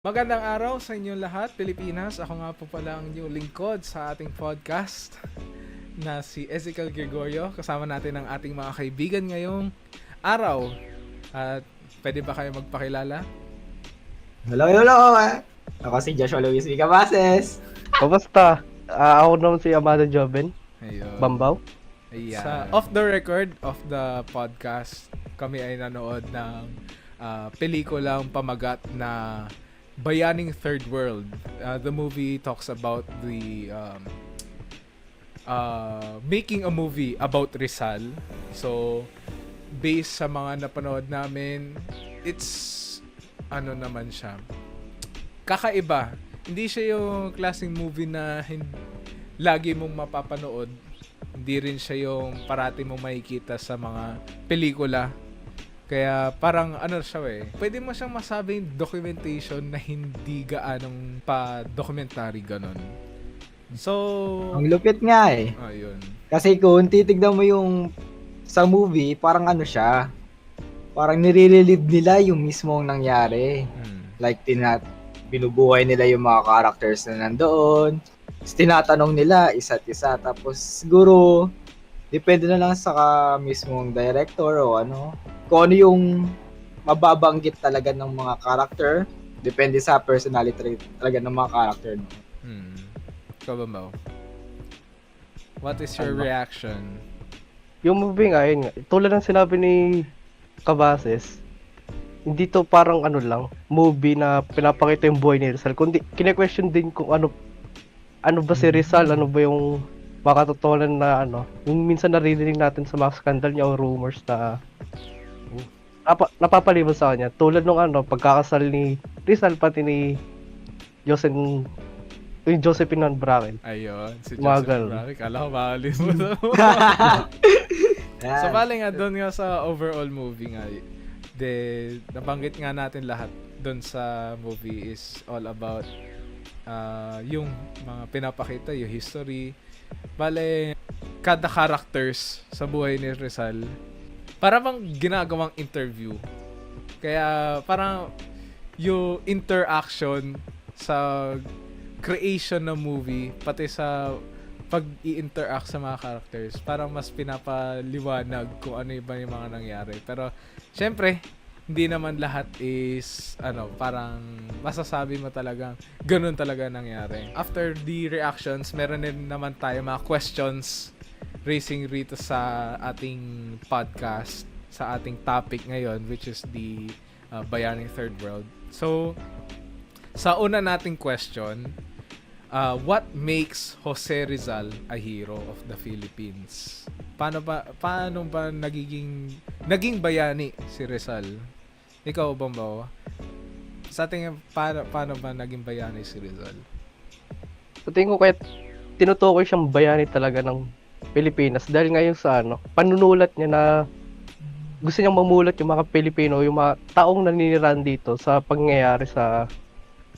Magandang araw sa inyong lahat, Pilipinas. Ako nga po pala ang inyong lingkod sa ating podcast na si Ezekiel Gregorio. Kasama natin ang ating mga kaibigan ngayong araw. At pwede ba kayo magpakilala? Hello. Ako si Joshua Luis Vicabases. Kamusta? Ako naman si Amado Joven, Ayun. Bambaw. Ayan. Sa off the record of the podcast, kami ay nanood ng pelikulang pamagat na Bayaning Third World. The movie talks about the making a movie about Rizal. So, based sa mga napanood namin, it's ano naman siya, kakaiba. Hindi siya yung klaseng movie na lagi mong mapapanood. Hindi rin siya yung parati mong makikita sa mga pelikula. Kaya parang ano siya pwede mo siyang masabing documentation na hindi gaanong pa-documentary ganon. So, Ang lupit nga eh. ayun. Kasi kung titignan mo yung sa movie, parang ano siya. Parang nire-relive nila yung mismong nangyari. Like, binubuhay nila yung mga characters na nandoon. Tapos tinatanong nila isa't isa. Tapos siguro, depende na lang sa mismong director o ano. Kung ano yung mababanggit talaga ng mga character. Depende sa personality talaga ng mga character. No? Ikaw ba, Mau? What is your reaction? Yung movie nga, yun nga. Tulad ng sinabi ni Cabases, hindi to parang ano lang, movie na pinapakita yung buhay ni Rizal. Kundi, kine-question din kung ano ba si Rizal, ano ba yung makatotohanan na ano. Yung minsan naririnig natin sa mga scandal niya o rumors na napapaliban sa kanya. Tulad nung pagkakasal ni Rizal pati ni Josephine Bracken. Ayun, si Mga Joseph ganun. Braque. Kala ko makalimutan mo. So, bali nga doon nga sa overall movie nga, nabanggit nga natin lahat doon sa movie is all about yung mga pinapakita, yung history. Bale, kada characters sa buhay ni Rizal, para bang ginagawang interview. Kaya parang yung interaction sa creation ng movie, pati sa pag-i-interact sa mga characters, parang mas pinapaliwanag kung ano ba yung mga nangyari. Pero, syempre, hindi naman lahat is, parang masasabi mo talagang ganun talaga nangyari. After the reactions, meron din naman tayo mga questions raising rito sa ating podcast, sa ating topic ngayon, which is the Bayaning Third World. So, sa una nating question, what makes Jose Rizal a hero of the Philippines? Paano ba naging bayani si Rizal? Ikaw, Bambaw, sa tingin paano ba naging bayani si Rizal? Sa tingin ko kaya tinutukoy siyang bayani talaga ng Pilipinas dahil ngayon sa panunulat niya na gusto niyang mamulat yung mga Pilipino, yung mga taong naninirahan dito sa pangyayari sa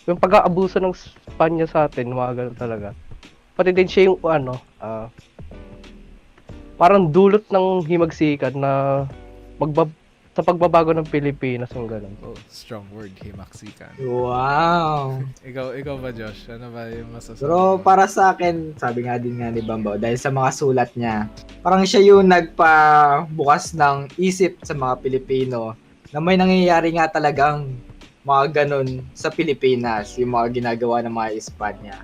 yung pag-aabuso ng Spanya sa atin, mga ganun talaga. Pati din siya yung parang dulot ng himagsikan na sa pagbabago ng Pilipinas, yung ganun. Oh, strong word, himaksikan. Wow. Ikaw ba, Josh? Ano ba yung masasabi Pero mo? para sa akin, sabi nga din nga ni Bambaw, dahil sa mga sulat niya, parang siya yung nagpabukas ng isip sa mga Pilipino na may nangyayari nga talagang mga ganun sa Pilipinas, yung mga ginagawa ng mga Espanya.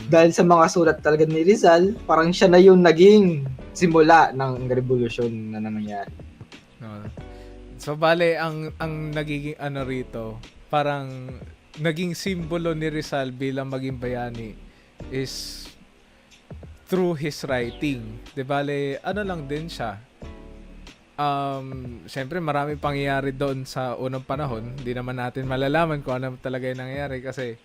Dahil sa mga sulat talaga ni Rizal, parang siya na yung naging simula ng revolusyon na nangyari. No. So, bale, ang nagiging rito, parang naging simbolo ni Rizal bilang maging bayani is through his writing. De bale, lang din siya. Syempre maraming pangyayari doon sa unang panahon. Hindi naman natin malalaman kung ano talaga yung nangyayari kasi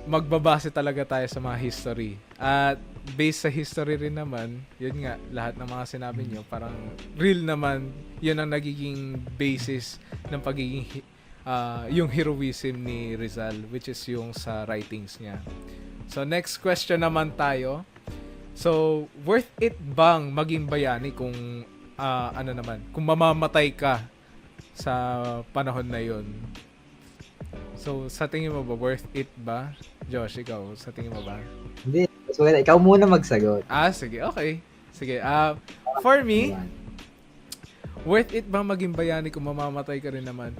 magbabase talaga tayo sa mga history. At based sa history rin naman, yun nga, lahat ng mga sinabi nyo, parang real naman, yun ang nagiging basis ng pagiging yung heroism ni Rizal, which is yung sa writings niya. So next question naman tayo. So, worth it bang maging bayani kung kung mamamatay ka sa panahon na yun? So, sa tingin mo ba, worth it ba? Josh, ikaw, sa tingin mo ba? Hindi. Mas maganda, ikaw muna magsagot. Sige, okay. Sige, for me, worth it ba maging bayani kung mamamatay ka rin naman?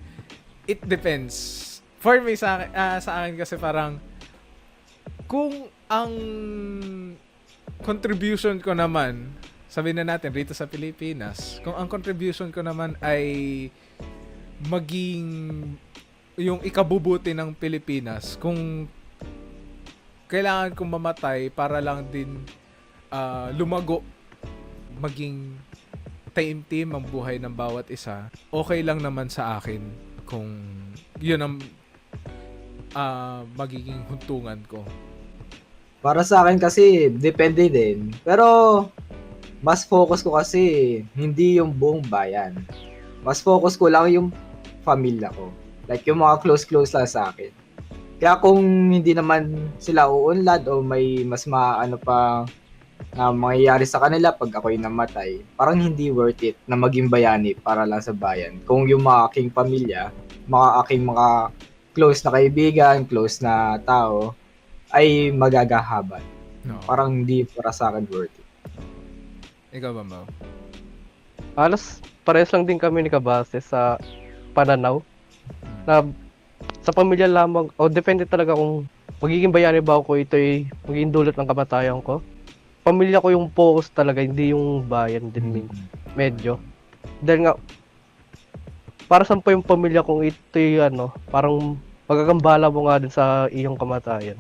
It depends. For me, sa akin kasi parang, kung ang contribution ko naman, sabihin na natin, rito sa Pilipinas, kung ang contribution ko naman ay maging yung ikabubuti ng Pilipinas, kung kailangan kong mamatay para lang din lumago, maging taimtim ang buhay ng bawat isa, okay lang naman sa akin kung yun ang magiging huntungan ko. Para sa akin kasi, depende din. Pero, mas focus ko kasi, hindi yung buong bayan. Mas focus ko lang yung pamilya ko. Like, yung mga close lang sa akin. Kaya kung hindi naman sila uunlad o may mas maano pa na mangyayari sa kanila pag ako'y namatay, parang hindi worth it na maging bayani para lang sa bayan. Kung yung mga aking pamilya, mga close na kaibigan, close na tao, ay magagahaban. No. Parang hindi para sa akin worth it. Ikaw ba, Mau? Halos parehas lang din kami ni Kabase sa pananaw na sa pamilya lamang, o depende talaga kung magiging bayani ba ako, ito'y magiging dulot ng kamatayan ko. Pamilya ko yung focus talaga, hindi yung bayan din medyo. Dahil nga, para saan pa yung pamilya kung ito'y parang magagambala mo nga din sa iyong kamatayan.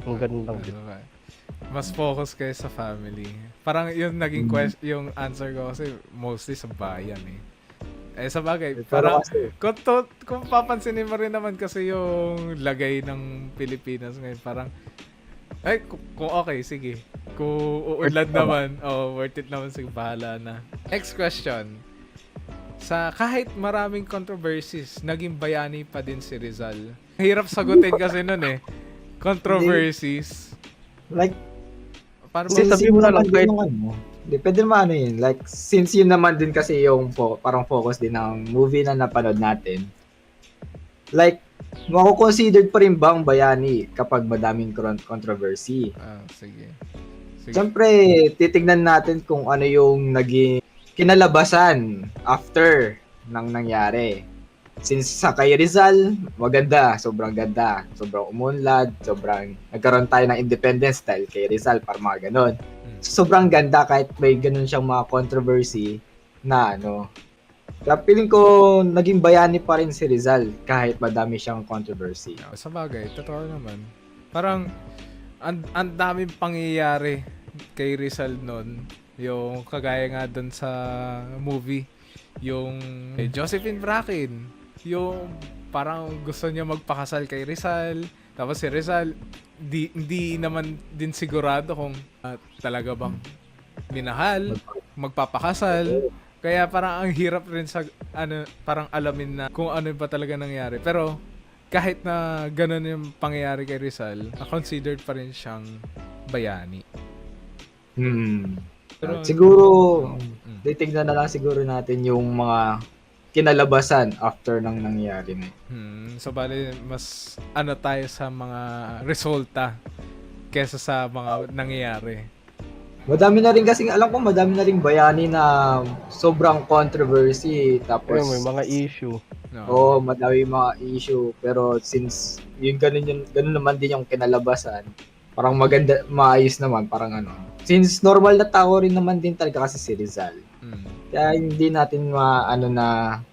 Yung ganun lang din. Mas focus kayo sa family. Parang yung naging yung answer ko kasi mostly sa bayan eh. Sa bagay, parang kung papansinin mo rin naman kasi yung lagay ng Pilipinas ngayon, parang kung okay, sige. Kung uunlad naman, worth it naman, sige, bahala na. Next question. Sa kahit maraming controversies, naging bayani pa din si Rizal. Hirap sagutin kasi nun eh. Controversies. Like, Parang Since sabi mo na lang kahit depende naman yun. Like, since yun naman din kasi yung parang focus din ng movie na napanood natin. Like, mako-considered pa rin ba ang bayani kapag madaming controversy? Sige. Siyempre, titignan natin kung ano yung naging kinalabasan after nang nangyari. Since sa kay Rizal, maganda, sobrang umunlad, sobrang nagkaroon tayo ng independence dahil kay Rizal, para mga ganon. Sobrang ganda kahit may ganun siyang mga controversy na Kaya feeling ko naging bayani pa rin si Rizal kahit madami siyang controversy. Sa bagay, totoo naman. Parang ang daming pangyayari kay Rizal noon. Yung kagaya nga doon sa movie, yung Josephine Bracken, yung parang gusto niya magpakasal kay Rizal. Tapos si Rizal, hindi naman din sigurado kung talaga bang minahal, magpapakasal. Kaya parang ang hirap rin sa parang alamin na kung ano ba talaga nangyari. Pero kahit na ganun yung pangyayari kay Rizal, considered pa rin siyang bayani. Pero, siguro, titignan na lang siguro natin yung mga kinalabasan after nang nangyari na. So bali, mas tayo sa mga resulta kesa sa mga nangyayari. Madami na rin kasing, alam ko madami na rin bayani na sobrang controversy, tapos may mga issue. Madami mga issue, pero since yung ganun naman din yung kinalabasan, parang maganda, maayos naman, parang since normal na tao rin naman din talaga kasi si Rizal. Kaya hindi natin na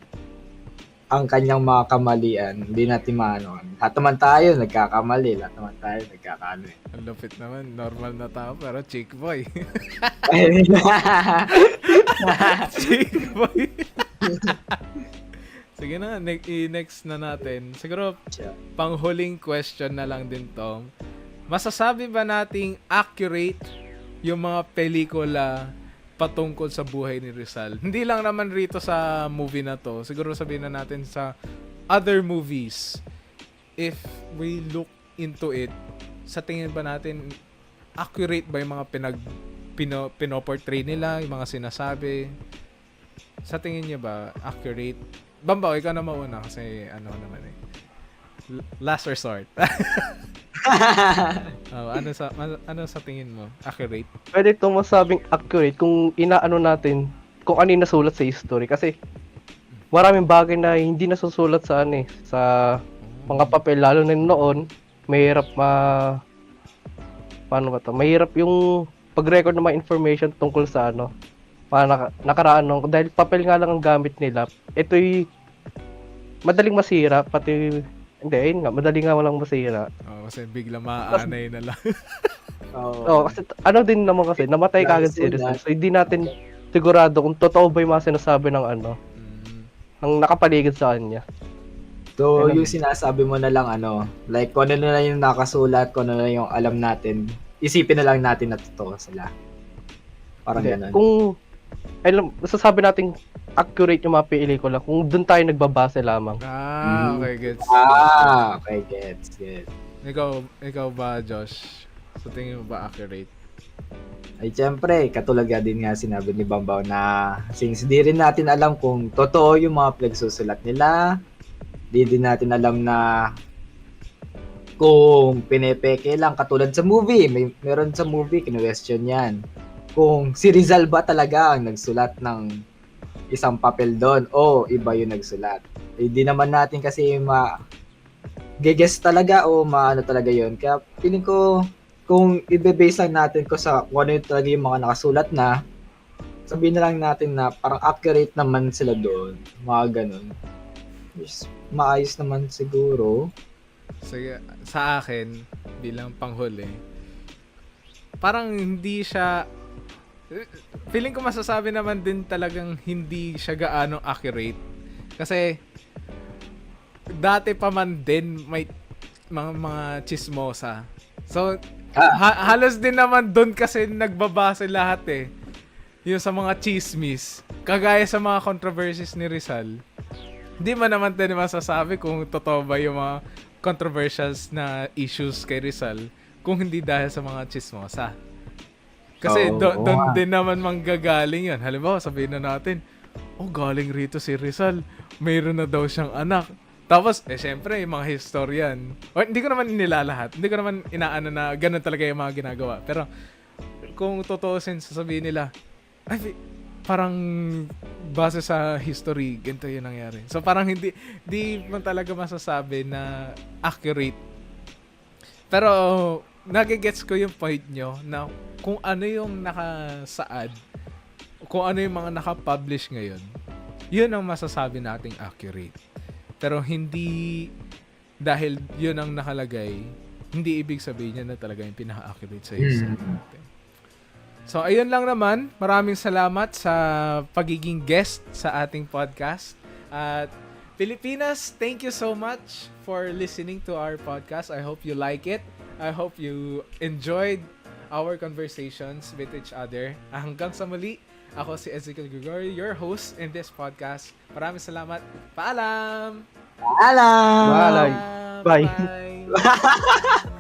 ang kanyang mga kamalian, hindi natin lahat naman tayo nagkakamali, lahat naman tayo nagkakaano eh. Ang lupit naman, normal na tao pero chick boy. Chick boy. Sige na, next na natin. Siguro, panghuling question na lang din to. Masasabi ba nating accurate yung mga pelikula patungkol sa buhay ni Rizal? Hindi lang naman rito sa movie na to. Siguro sabihin na natin sa other movies. If we look into it, sa tingin ba natin accurate ba yung mga pinoportray nila, yung mga sinasabi? Sa tingin niyo ba accurate? Bamba, ikaw na mauna kasi naman eh. last resort. Ano sa tingin mo? Accurate? Pwede itong masabing accurate kung inaano natin kung ano yung nasulat sa history. Kasi maraming bagay na hindi nasusulat sa sa mga papel, lalo na noon, mahirap paano ba to? Mahirap yung pag-record ng mga information tungkol sa nakaraan nung, dahil papel nga lang ang gamit nila. Ito'y madaling masira, pati hindi, ayun nga, madali nga walang masira. Kasi bigla maaanay na lang. Kasi din naman kasi, namatay kagad si Rizal. So hindi natin sigurado kung totoo ba yung mga sinasabi ng ang nakapaligid sa kanya. So, yung sinasabi mo na lang like kung ano na lang yung nakasulat, kung ano na yung alam natin, isipin na lang natin na totoo sila. Parang ganun. Kung masasabi natin accurate yung mga pelikula kung doon tayo nagbabase lamang. Okay, gets. Okay, gets. Ikaw ba, Josh? Sa tingin mo ba accurate? Ay, syempre, katulad nga din nga sinabi ni Bambaw na since di rin natin alam kung totoo yung mga pinagsusulat nila, di din natin alam na kung pinepeke lang, katulad sa movie, meron sa movie, kinu-question yan. Kung si Rizal ba talaga ang nagsulat ng isang papel doon o iba yung nagsulat. Hindi naman natin kasi guess talaga o maano talaga yun. Kaya feeling ko kung i-base lang natin ko sa kung ano yung talaga yung mga nakasulat na, sabihin na lang natin na parang accurate naman sila doon. Mga ganun. Maayos naman siguro. Sige, sa akin, bilang panghuli, parang hindi siya, feeling ko masasabi naman din talagang hindi siya gaano accurate. Kasi, dati pa man din may mga chismosa. So, halos din naman doon kasi nagbabase lahat eh. Yung sa mga chismis. Kagaya sa mga controversies ni Rizal. Hindi man naman din masasabi kung totoo ba yung mga controversials na issues kay Rizal kung hindi dahil sa mga chismosa. Kasi doon din naman manggagaling yun. Halimbawa, sabihin na natin, galing rito si Rizal. Mayroon na daw siyang anak. Tapos, syempre, yung mga historian. Hindi ko naman inilalahat. Hindi ko naman inaano na ganun talaga yung mga ginagawa. Pero, kung totoo sasabihin nila, parang base sa history, ganito yung nangyari. So, parang hindi man talaga masasabi na accurate. Pero, nagigets ko yung point nyo na kung ano yung nakasaad, kung ano yung mga nakapublish ngayon, yun ang masasabi nating accurate. Pero hindi dahil yun ang nakalagay, hindi ibig sabihin niya na talaga yung pinaka-accurate sa history natin. So, ayun lang naman. Maraming salamat sa pagiging guest sa ating podcast. At Pilipinas, thank you so much for listening to our podcast. I hope you like it. I hope you enjoyed our conversations with each other. Hanggang sa muli, ako si Ezekiel Gregorio, your host in this podcast. Maraming salamat. Paalam! Paalam! Bye! Bye!